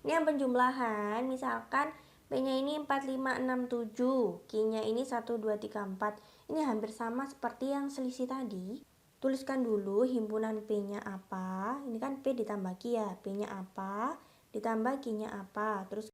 Ini yang penjumlahan, misalkan P-nya ini 4, 5, 6, 7, Q-nya ini 1, 2, 3, 4. Ini hampir sama seperti yang selisih tadi. Tuliskan dulu himpunan P-nya apa. Ini kan P ditambah Q ya. P-nya apa, ditambah Q-nya apa. Terus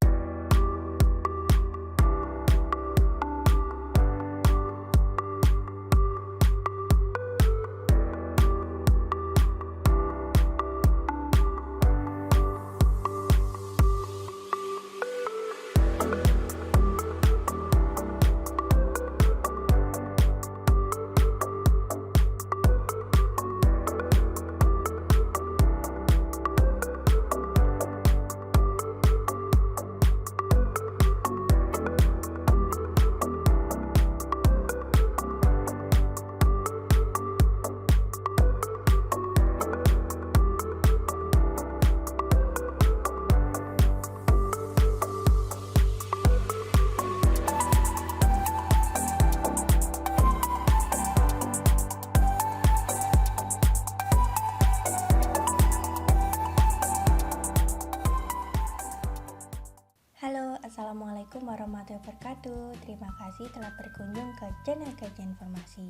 halo, assalamualaikum warahmatullahi wabarakatuh. Terima kasih telah berkunjung ke channel Kajian Informasi.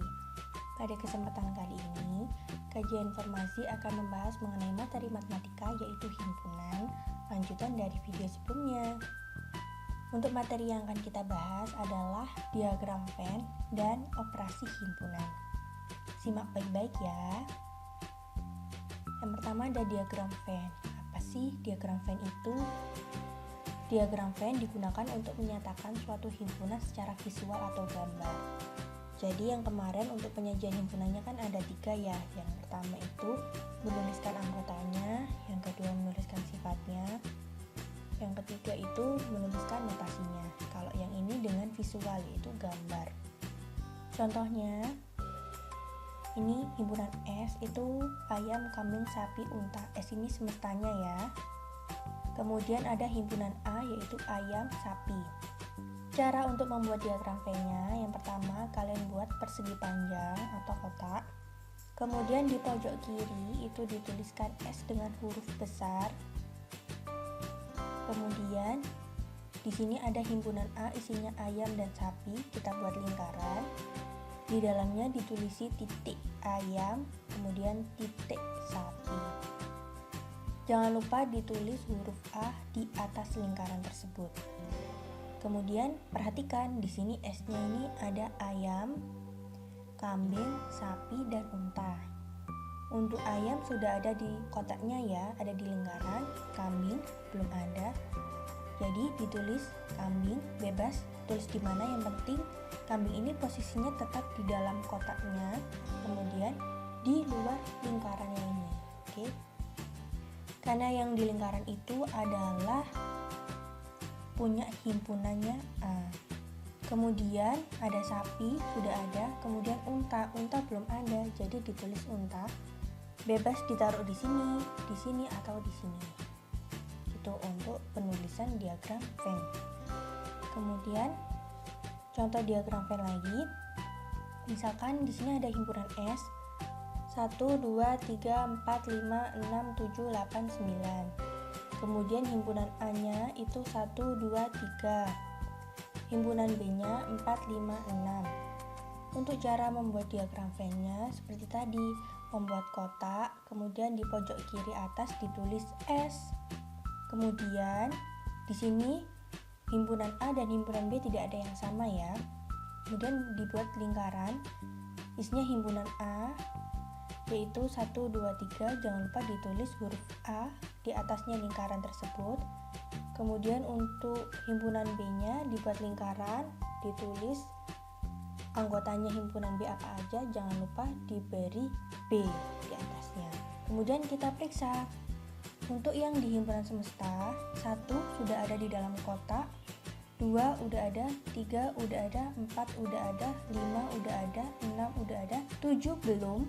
Pada kesempatan kali ini, Kajian Informasi akan membahas mengenai materi matematika, yaitu himpunan, lanjutan dari video sebelumnya. Untuk materi yang akan kita bahas adalah diagram Venn dan operasi himpunan. Simak baik-baik ya. Yang pertama ada diagram Venn. Apa sih diagram Venn itu? Diagram Venn digunakan untuk menyatakan suatu himpunan secara visual atau gambar. Jadi yang kemarin untuk penyajian himpunannya kan ada 3 ya. Yang pertama itu menuliskan anggotanya, yang kedua menuliskan sifatnya, yang ketiga itu menuliskan notasinya. Kalau yang ini dengan visual, yaitu gambar. Contohnya, ini himpunan S itu ayam, kambing, sapi, unta. S ini semestanya ya. Kemudian ada himpunan A, yaitu ayam, sapi. Cara untuk membuat diagram Venn-nya, yang pertama kalian buat persegi panjang atau kotak. Kemudian di pojok kiri itu dituliskan S dengan huruf besar. Kemudian di sini ada himpunan A, isinya ayam dan sapi. Kita buat lingkaran. Di dalamnya ditulisi titik ayam, kemudian titik sapi. Jangan lupa ditulis huruf A di atas lingkaran tersebut. Kemudian perhatikan di sini S-nya ini ada ayam, kambing, sapi, dan unta. Untuk ayam sudah ada di kotaknya ya, ada di lingkaran. Kambing belum ada. Jadi ditulis kambing, bebas tulis di mana, yang penting kambing ini posisinya tetap di dalam kotaknya, kemudian di luar lingkarannya ini. Oke. Karena yang di lingkaran itu adalah punya himpunannya A. Kemudian ada sapi, sudah ada. Kemudian unta belum ada, jadi ditulis unta. Bebas ditaruh di sini atau di sini. Itu untuk penulisan diagram Venn. Kemudian contoh diagram Venn lagi. Misalkan di sini ada himpunan S. 1, 2, 3, 4, 5, 6, 7, 8, 9. Kemudian himpunan A-nya itu 1, 2, 3. Himpunan B-nya 4, 5, 6. Untuk cara membuat diagram Venn-nya seperti tadi, membuat kotak, kemudian di pojok kiri atas ditulis S. Kemudian di sini himpunan A dan himpunan B tidak ada yang sama ya. Kemudian dibuat lingkaran, isinya himpunan A, yaitu 1, 2, 3. Jangan lupa ditulis huruf A di atasnya lingkaran tersebut. Kemudian untuk himpunan B-nya dibuat lingkaran, ditulis anggotanya himpunan B apa aja, jangan lupa diberi B di atasnya. Kemudian kita periksa. Untuk yang di himpunan semesta, 1 sudah ada di dalam kotak, 2 udah ada, 3 udah ada, 4 udah ada, 5 udah ada, 6 udah ada, 7 belum.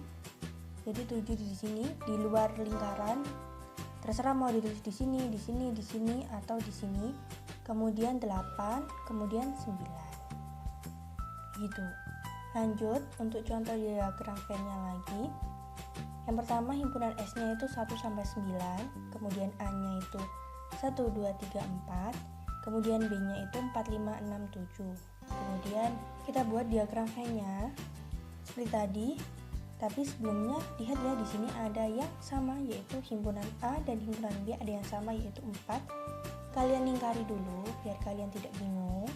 Jadi 7 di sini di luar lingkaran. Terserah mau ditulis di sini, di sini, di sini atau di sini. Kemudian 8, kemudian 9. Gitu. Lanjut untuk contoh diagram Venn-nya lagi. Yang pertama himpunan S-nya itu 1 sampai 9, kemudian A-nya itu 1, 2, 3, 4. Kemudian B-nya itu 4, 5, 6, 7. Kemudian kita buat diagram V-nya seperti tadi. Tapi sebelumnya lihat ya, di sini ada yang sama yaitu himpunan A dan himpunan B ada yang sama yaitu 4. Kalian lingkari dulu biar kalian tidak bingung.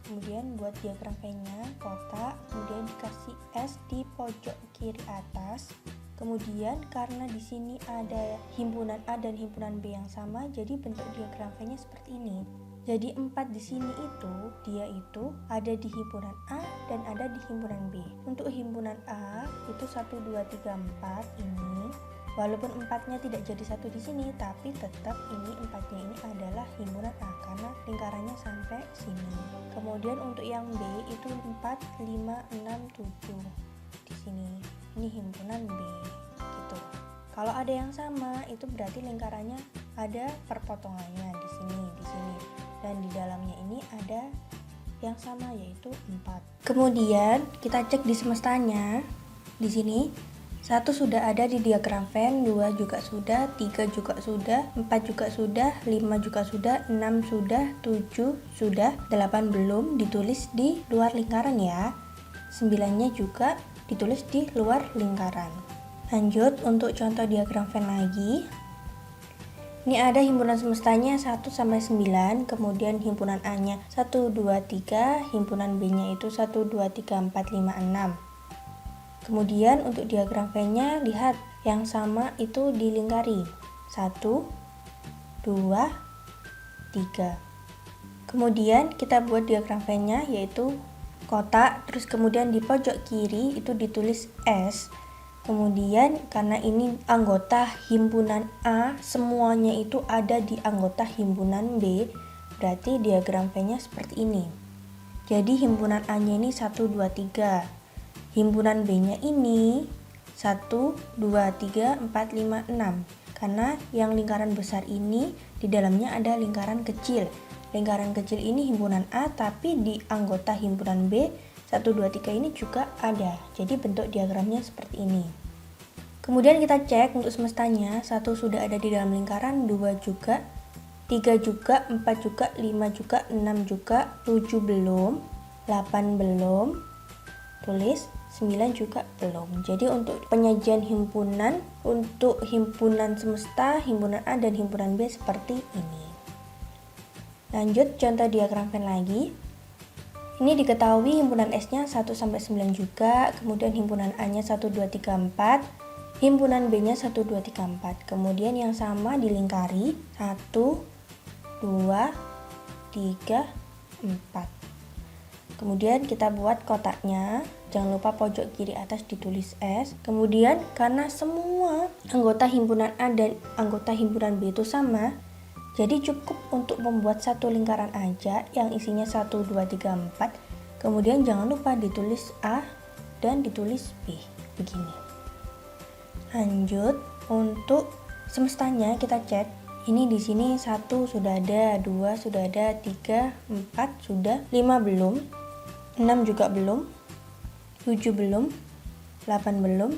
Kemudian buat diagram V-nya kotak, kemudian dikasih S di pojok kiri atas. Kemudian karena di sini ada himpunan A dan himpunan B yang sama, jadi bentuk diagram V-nya seperti ini. Jadi 4 di sini itu dia itu ada di himpunan A dan ada di himpunan B. Untuk himpunan A itu 1, 2, 3, 4 ini. Walaupun 4-nya tidak jadi satu di sini, tapi tetap ini 4-nya ini adalah himpunan A karena lingkarannya sampai sini. Kemudian untuk yang B itu 4, 5, 6, 7 di sini. Ini himpunan B gitu. Kalau ada yang sama itu berarti lingkarannya ada perpotongannya di sini, di sini. Dan di dalamnya ini ada yang sama yaitu 4. Kemudian kita cek di semestanya. Di sini 1 sudah ada di diagram Venn, 2 juga sudah, 3 juga sudah, 4 juga sudah, 5 juga sudah, 6 sudah, 7 sudah, 8 belum ditulis di luar lingkaran ya. 9-nya juga ditulis di luar lingkaran. Lanjut untuk contoh diagram Venn lagi. Ini ada himpunan semestanya 1 sampai 9, kemudian himpunan A-nya 1, 2, 3, himpunan B-nya itu 1, 2, 3, 4, 5, 6. Kemudian untuk diagram V-nya lihat yang sama itu dilingkari 1, 2, 3. Kemudian kita buat diagram V-nya yaitu kotak, terus kemudian di pojok kiri itu ditulis S. Kemudian karena ini anggota himpunan A, semuanya itu ada di anggota himpunan B, berarti diagram V-nya seperti ini. Jadi himpunan A-nya ini 1, 2, 3. Himpunan B-nya ini 1, 2, 3, 4, 5, 6. Karena yang lingkaran besar ini di dalamnya ada lingkaran kecil. Lingkaran kecil ini himpunan A, tapi di anggota himpunan B 1, 2, 3 ini juga ada. Jadi bentuk diagramnya seperti ini. Kemudian kita cek untuk semestanya. 1 sudah ada di dalam lingkaran, 2 juga, 3 juga, 4 juga, 5 juga, 6 juga, 7 belum, 8 belum, tulis 9 juga belum. Jadi untuk penyajian himpunan, untuk himpunan semesta, himpunan A dan himpunan B seperti ini. Lanjut contoh diagram Venn lagi. Ini diketahui himpunan S-nya 1 sampai 9 juga, kemudian himpunan A-nya 1, 2, 3, 4, himpunan B-nya 1, 2, 3, 4. Kemudian yang sama dilingkari 1, 2, 3, 4. Kemudian kita buat kotaknya. Jangan lupa pojok kiri atas ditulis S. Kemudian karena semua anggota himpunan A dan anggota himpunan B itu sama, jadi cukup untuk membuat satu lingkaran aja yang isinya 1, 2, 3, 4. Kemudian jangan lupa ditulis A dan ditulis B begini. Lanjut untuk semestanya kita cek. Ini di sini 1 sudah ada, 2 sudah ada, 3, 4 sudah, 5 belum, 6 juga belum, 7 belum, 8 belum,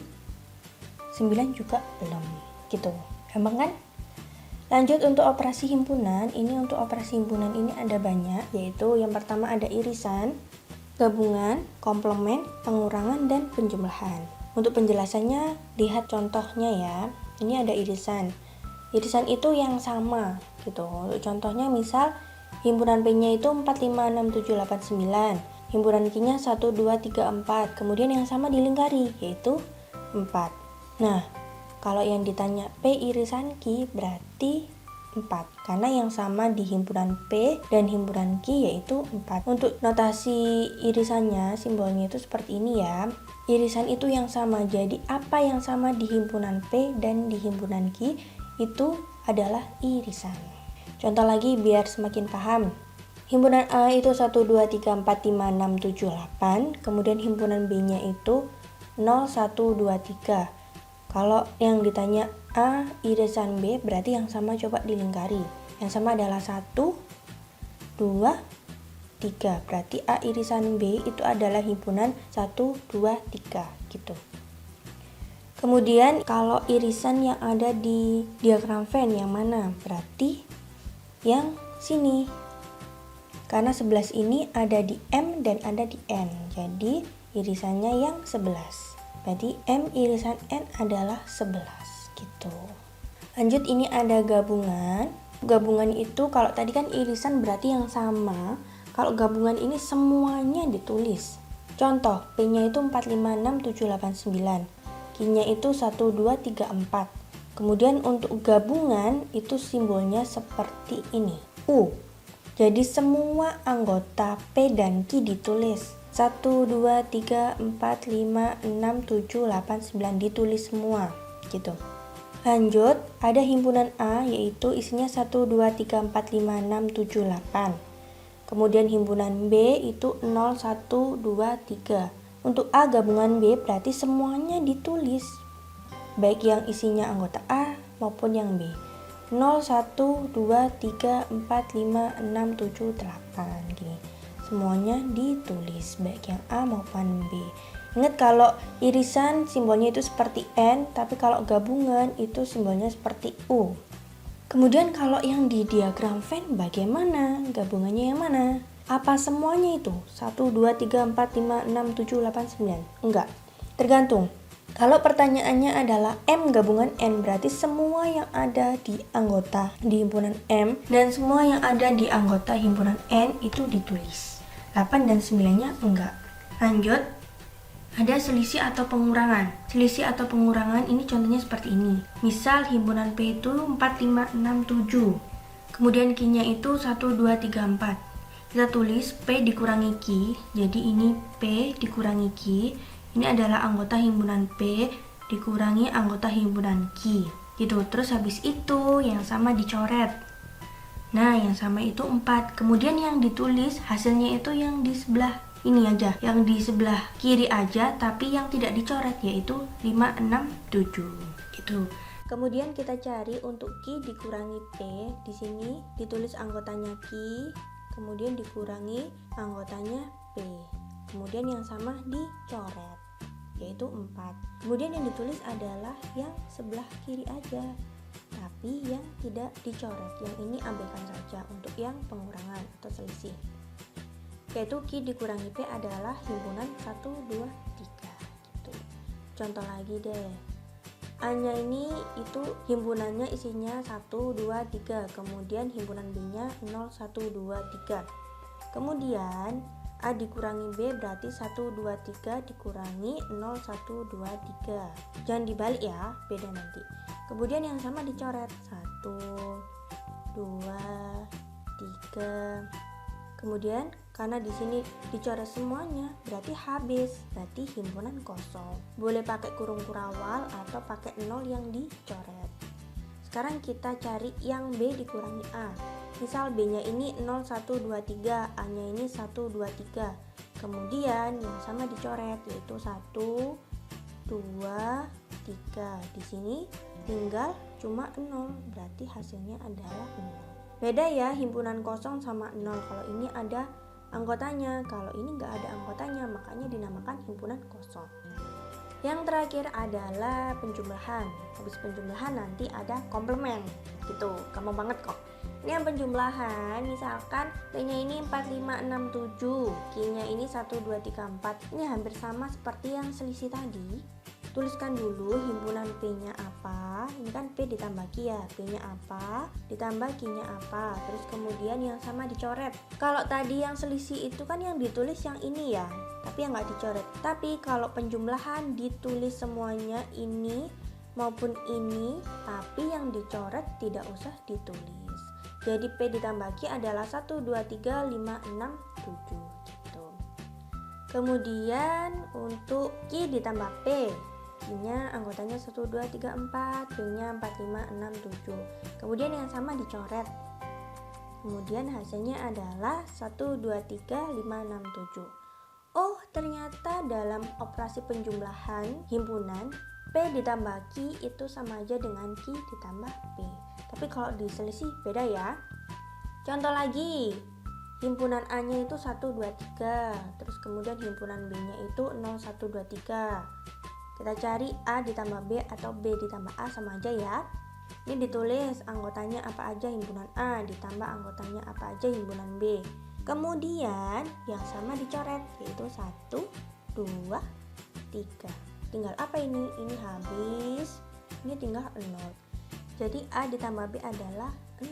9 juga belum. Gitu. Gampang kan? Lanjut untuk operasi himpunan. Ini untuk operasi himpunan ini ada banyak, yaitu yang pertama ada irisan, gabungan, komplement, pengurangan, dan penjumlahan. Untuk penjelasannya lihat contohnya ya. Ini ada irisan. Irisan itu yang sama gitu. Untuk contohnya misal himpunan P-nya itu 4, 5, 6, 7, 8, 9. Himpunan Q-nya 1, 2, 3, 4. Kemudian yang sama dilingkari yaitu 4. Nah, kalau yang ditanya P irisan Q berarti 4. Karena yang sama di himpunan P dan himpunan Q yaitu 4. Untuk notasi irisannya, simbolnya itu seperti ini ya. Irisan itu yang sama. Jadi apa yang sama di himpunan P dan di himpunan Q itu adalah irisan. Contoh lagi biar semakin paham. Himpunan A itu 1, 2, 3, 4, 5, 6, 7, 8. Kemudian himpunan B-nya itu 0, 1, 2, 3. Kalau yang ditanya A irisan B berarti yang sama coba dilingkari. Yang sama adalah 1, 2, 3. Berarti A irisan B itu adalah himpunan 1, 2, 3 gitu. Kemudian kalau irisan yang ada di diagram Venn yang mana? Berarti yang sini. Karena 11 ini ada di M dan ada di N. Jadi irisannya yang 11. Berarti M irisan N adalah 11 gitu. Lanjut, ini ada gabungan. Gabungan itu kalau tadi kan irisan berarti yang sama. Kalau gabungan ini semuanya ditulis. Contoh, P-nya itu 4, 5, 6, 7, 8, 9. Q-nya itu 1, 2, 3, 4. Kemudian untuk gabungan itu simbolnya seperti ini, U. Jadi semua anggota P dan Q ditulis 1, 2, 3, 4, 5, 6, 7, 8, 9 ditulis semua gitu. Lanjut, ada himpunan A yaitu isinya 1, 2, 3, 4, 5, 6, 7, 8. Kemudian himpunan B itu 0, 1, 2, 3. Untuk A gabungan B berarti semuanya ditulis, baik yang isinya anggota A maupun yang B. 0, 1, 2, 3, 4, 5, 6, 7, 8 gini. Semuanya ditulis baik yang A maupun B. Ingat kalau irisan simbolnya itu seperti N, tapi kalau gabungan itu simbolnya seperti U. Kemudian kalau yang di diagram Venn bagaimana? Gabungannya yang mana? Apa semuanya itu? 1, 2, 3, 4, 5, 6, 7, 8, 9? Enggak. Tergantung. Kalau pertanyaannya adalah M gabungan N, berarti semua yang ada di anggota di himpunan M dan semua yang ada di anggota himpunan N itu ditulis. 8 dan 9-nya enggak. Lanjut, ada selisih atau pengurangan. Selisih atau pengurangan ini contohnya seperti ini. Misal himpunan P itu 4, 5, 6, 7. Kemudian Q-nya itu 1, 2, 3, 4. Kita tulis P dikurangi Q, jadi ini P dikurangi Q. Ini adalah anggota himpunan P dikurangi anggota himpunan Q gitu. Terus habis itu yang sama dicoret. Nah, yang sama itu 4. Kemudian yang ditulis hasilnya itu yang di sebelah ini aja, yang di sebelah kiri aja, tapi yang tidak dicoret yaitu 5, 6, 7 gitu. Kemudian kita cari untuk Q dikurangi P. Di sini ditulis anggotanya Q, kemudian dikurangi anggotanya P. Kemudian yang sama dicoret yaitu 4. Kemudian yang ditulis adalah yang sebelah kiri aja, tapi yang tidak dicoret. Yang ini abaikan saja untuk yang pengurangan atau selisih. Yaitu Q dikurangi P adalah himpunan 1, 2, 3 gitu. Contoh lagi deh. A-nya ini itu himpunannya isinya 1, 2, 3. Kemudian himpunan B-nya 0, 1, 2, 3. Kemudian A dikurangi B berarti 1, 2, 3 dikurangi 0, 1, 2, 3. Jangan dibalik ya, beda nanti. Kemudian yang sama dicoret 1, 2, 3. Kemudian karena di sini dicoret semuanya berarti habis, berarti himpunan kosong. Boleh pakai kurung kurawal atau pakai 0 yang dicoret. Sekarang kita cari yang B dikurangi A. Misal B-nya ini 0, 1, 2, 3, A-nya ini 1, 2, 3. Kemudian yang sama dicoret yaitu 1, 2, 3. Di sini tinggal cuma 0, berarti hasilnya adalah 0. Beda ya himpunan kosong sama 0. Kalau ini ada anggotanya, kalau ini nggak ada anggotanya, makanya dinamakan himpunan kosong. Yang terakhir adalah penjumlahan. Habis penjumlahan nanti ada komplement gitu, gampang banget kok. Ini yang penjumlahan, misalkan P-nya ini 4, 5, 6, 7, Q-nya ini 1, 2, 3, 4. Ini hampir sama seperti yang selisih tadi. Tuliskan dulu himpunan P-nya apa. Ini kan P ditambah Q ya, P-nya apa, ditambah Q-nya apa. Terus kemudian yang sama dicoret. Kalau tadi yang selisih itu kan yang ditulis yang ini ya, tapi yang nggak dicoret. Tapi kalau penjumlahan ditulis semuanya ini maupun ini, tapi yang dicoret tidak usah ditulis. Jadi P ditambah Q adalah 1, 2, 3, 5, 6, 7 gitu. Kemudian untuk Q ditambah P, Q-nya anggotanya 1, 2, 3, 4, P-nya 4, 5, 6, 7. Kemudian yang sama dicoret. Kemudian hasilnya adalah 1, 2, 3, 5, 6, 7. Oh, ternyata dalam operasi penjumlahan himpunan P ditambah Q itu sama aja dengan Q ditambah P. Tapi kalau diselisih beda ya. Contoh lagi, himpunan A-nya itu 1, 2, 3. Terus kemudian himpunan B-nya itu 0, 1, 2, 3. Kita cari A ditambah B atau B ditambah A sama aja ya. Ini ditulis anggotanya apa aja himpunan A, ditambah anggotanya apa aja himpunan B. Kemudian yang sama dicoret, yaitu 1, 2, 3. Tinggal apa ini? Ini habis, ini tinggal 0. Jadi A ditambah B adalah 0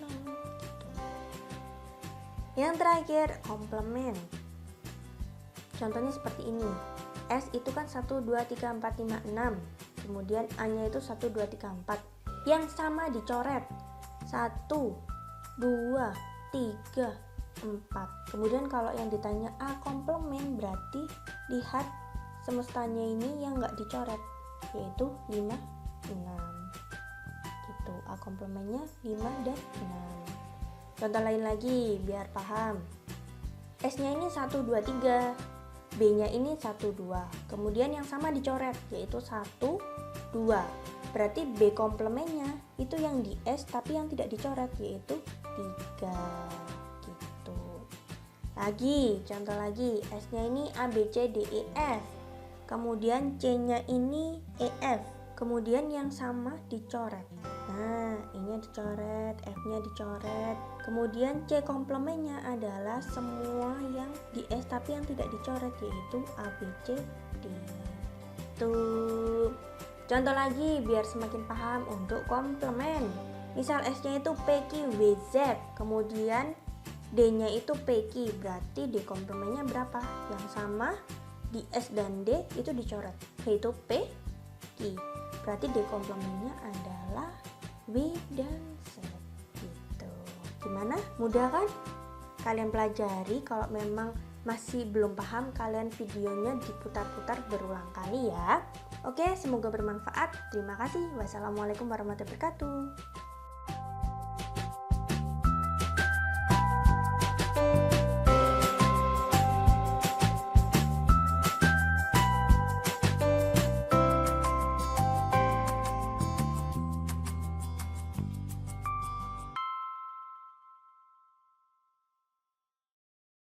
gitu. Yang terakhir, komplement. Contohnya seperti ini. S itu kan 1, 2, 3, 4, 5, 6. Kemudian A-nya itu 1, 2, 3, 4. Yang sama dicoret. 1, 2, 3, 4. Kemudian kalau yang ditanya A komplement, berarti lihat semestanya ini yang nggak dicoret, yaitu 5, 6 gitu. A komplementnya 5 dan 6. Contoh lain lagi biar paham. S nya ini 1, 2, 3, B nya ini 1, 2. Kemudian yang sama dicoret, yaitu 1, 2. Berarti B komplementnya itu yang di S tapi yang tidak dicoret, yaitu 3 gitu. Lagi, contoh lagi, S nya ini A, B, C, D, E, F. Kemudian C nya ini E, F. Kemudian yang sama dicoret. Nah, E nya dicoret, F nya dicoret. Kemudian C komplementnya adalah semua yang di S tapi yang tidak dicoret, yaitu A, B, C, D. Tuh. Contoh lagi biar semakin paham untuk komplement. Misal S nya itu P, Q, W, Z. Kemudian D nya itu P, Q. Berarti D komplementnya berapa? Yang sama di S dan D itu dicoret, yaitu P, Q. Berarti D komplementnya adalah W dan Z gitu. Gimana? Mudah kan? Kalian pelajari. Kalau memang masih belum paham, kalian videonya diputar-putar berulang kali ya. Oke, semoga bermanfaat. Terima kasih. Wassalamualaikum warahmatullahi wabarakatuh.